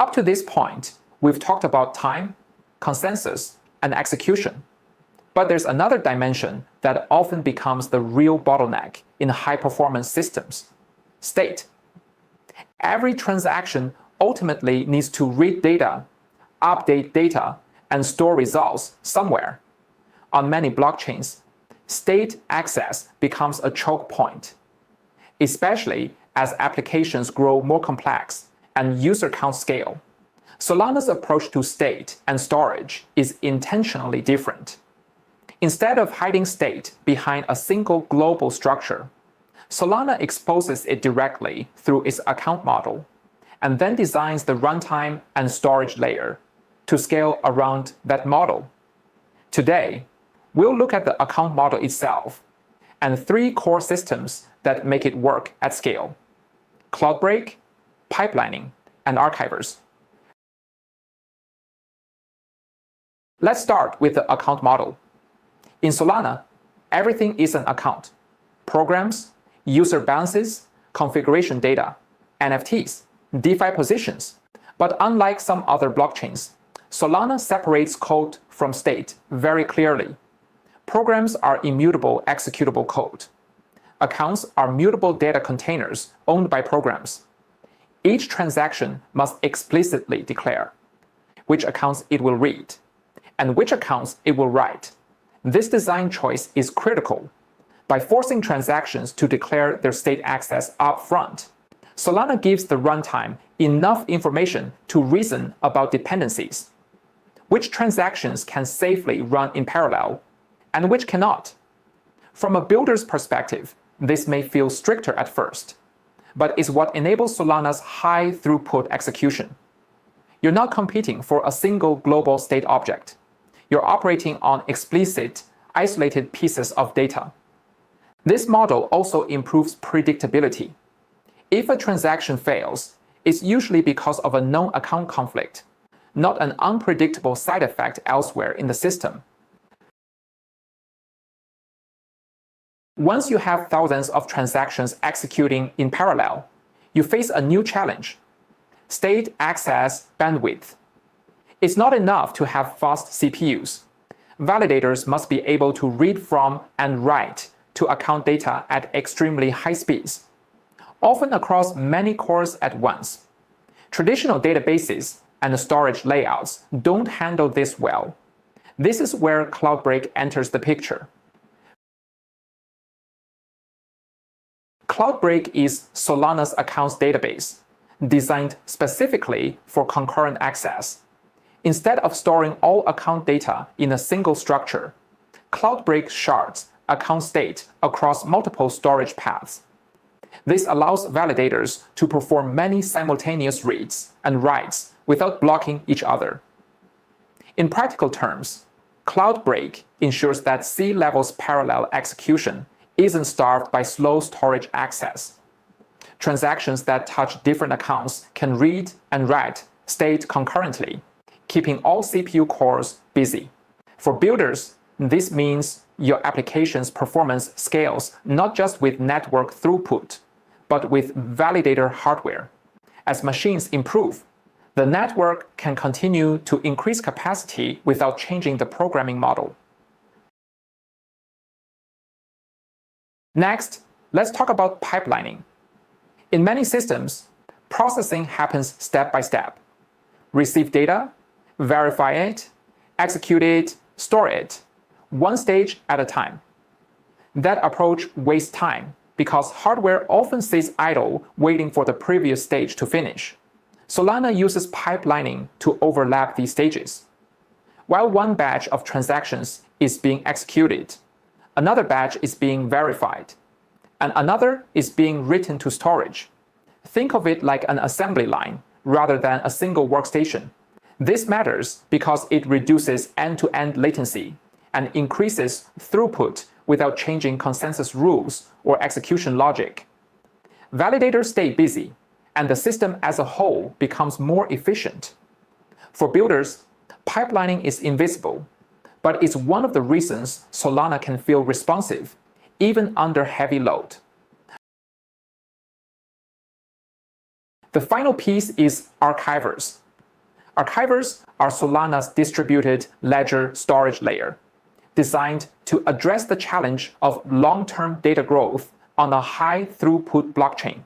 Up to this point, we've talked about time, consensus, and execution. But there's another dimension that often becomes the real bottleneck in high-performance systems: state. Every transaction ultimately needs to read data, update data, and store results somewhere. On many blockchains, state access becomes a choke point, especially as applications grow more complex and user counts scale. Solana's approach to state and storage is intentionally different. Instead of hiding state behind a single global structure, Solana exposes it directly through its account model, and then designs the runtime and storage layer to scale around that model. Today, we'll look at the account model itself and three core systems that make it work at scale: Cloudbreak, pipelining, and archivers. Let's start with the account model. In Solana, everything is an account: programs, user balances, configuration data, NFTs, DeFi positions. But unlike some other blockchains, Solana separates code from state very clearly. Programs are immutable executable code. Accounts are mutable data containers owned by programs. Each transaction must explicitly declare which accounts it will read and which accounts it will write. This design choice is critical. By forcing transactions to declare their state access up front, Solana gives the runtime enough information to reason about dependencies, which transactions can safely run in parallel, and which cannot. From a builder's perspective, this may feel stricter at first, but is what enables Solana's high throughput execution. You're not competing for a single global state object. You're operating on explicit, isolated pieces of data. This model also improves predictability. If a transaction fails, it's usually because of a known account conflict, not an unpredictable side effect elsewhere in the system. Once you have thousands of transactions executing in parallel, you face a new challenge: state access bandwidth. It's not enough to have fast CPUs. Validators must be able to read from and write to account data at extremely high speeds, often across many cores at once. Traditional databases and storage layouts don't handle this well. This is where Cloudbreak enters the picture. Cloudbreak is Solana's accounts database, designed specifically for concurrent access. Instead of storing all account data in a single structure, Cloudbreak shards account state across multiple storage paths. This allows validators to perform many simultaneous reads and writes without blocking each other. In practical terms, Cloudbreak ensures that C-level's parallel execution isn't starved by slow storage access. Transactions that touch different accounts can read and write state concurrently, keeping all CPU cores busy. For builders, this means your application's performance scales not just with network throughput, but with validator hardware. As machines improve, the network can continue to increase capacity without changing the programming model. Next, let's talk about pipelining. In many systems, processing happens step by step. Receive data, verify it, execute it, store it, one stage at a time. That approach wastes time because hardware often sits idle waiting for the previous stage to finish. Solana uses pipelining to overlap these stages. While one batch of transactions is being executed, another batch is being verified, and another is being written to storage. Think of it like an assembly line rather than a single workstation. This matters because it reduces end-to-end latency and increases throughput without changing consensus rules or execution logic. Validators stay busy, and the system as a whole becomes more efficient. For builders, pipelining is invisible, but it's one of the reasons Solana can feel responsive, even under heavy load. The final piece is archivers. Archivers are Solana's distributed ledger storage layer, designed to address the challenge of long-term data growth on a high-throughput blockchain.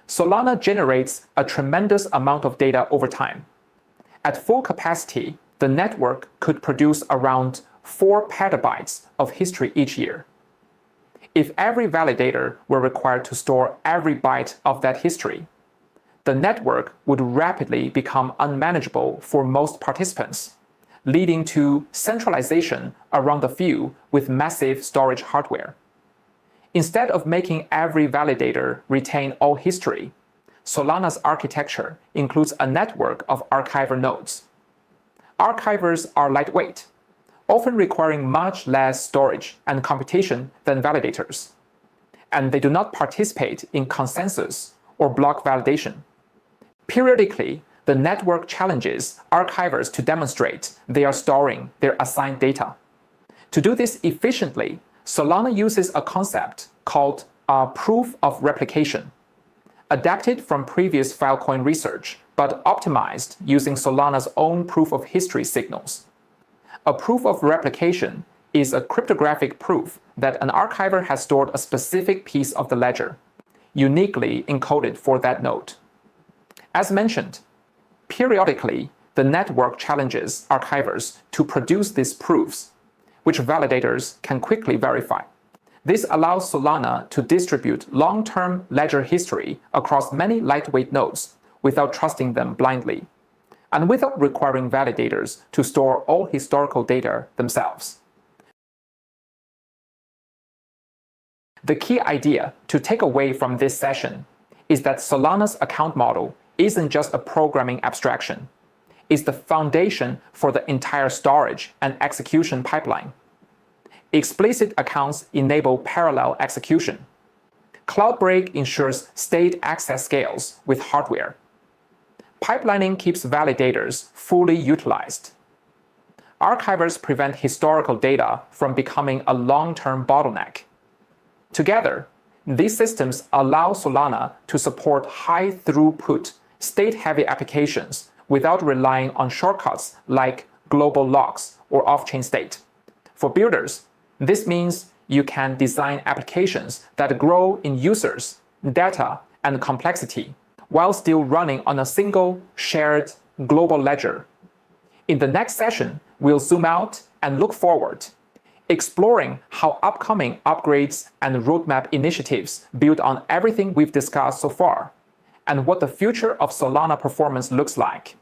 Solana generates a tremendous amount of data over time. At full capacity, the network could produce around 4 petabytes of history each year. If every validator were required to store every byte of that history, the network would rapidly become unmanageable for most participants, leading to centralization around a few with massive storage hardware. Instead of making every validator retain all history, Solana's architecture includes a network of archiver nodes. Archivers are lightweight, often requiring much less storage and computation than validators, and they do not participate in consensus or block validation. Periodically, the network challenges archivers to demonstrate they are storing their assigned data. To do this efficiently, Solana uses a concept called a proof of replication, adapted from previous Filecoin research, but optimized using Solana's own proof of history signals. A proof of replication is a cryptographic proof that an archiver has stored a specific piece of the ledger, uniquely encoded for that node. As mentioned, periodically, the network challenges archivers to produce these proofs, which validators can quickly verify. This allows Solana to distribute long-term ledger history across many lightweight nodes without trusting them blindly, and without requiring validators to store all historical data themselves. The key idea to take away from this session is that Solana's account model isn't just a programming abstraction. It's the foundation for the entire storage and execution pipeline. Explicit accounts enable parallel execution. Cloudbreak ensures state access scales with hardware. Pipelining keeps validators fully utilized. Archivers prevent historical data from becoming a long-term bottleneck. Together, these systems allow Solana to support high-throughput, state-heavy applications without relying on shortcuts like global locks or off-chain state. For builders, this means you can design applications that grow in users, data, and complexity, while still running on a single, shared, global ledger. In the next session, we'll zoom out and look forward, exploring how upcoming upgrades and roadmap initiatives build on everything we've discussed so far, and what the future of Solana performance looks like.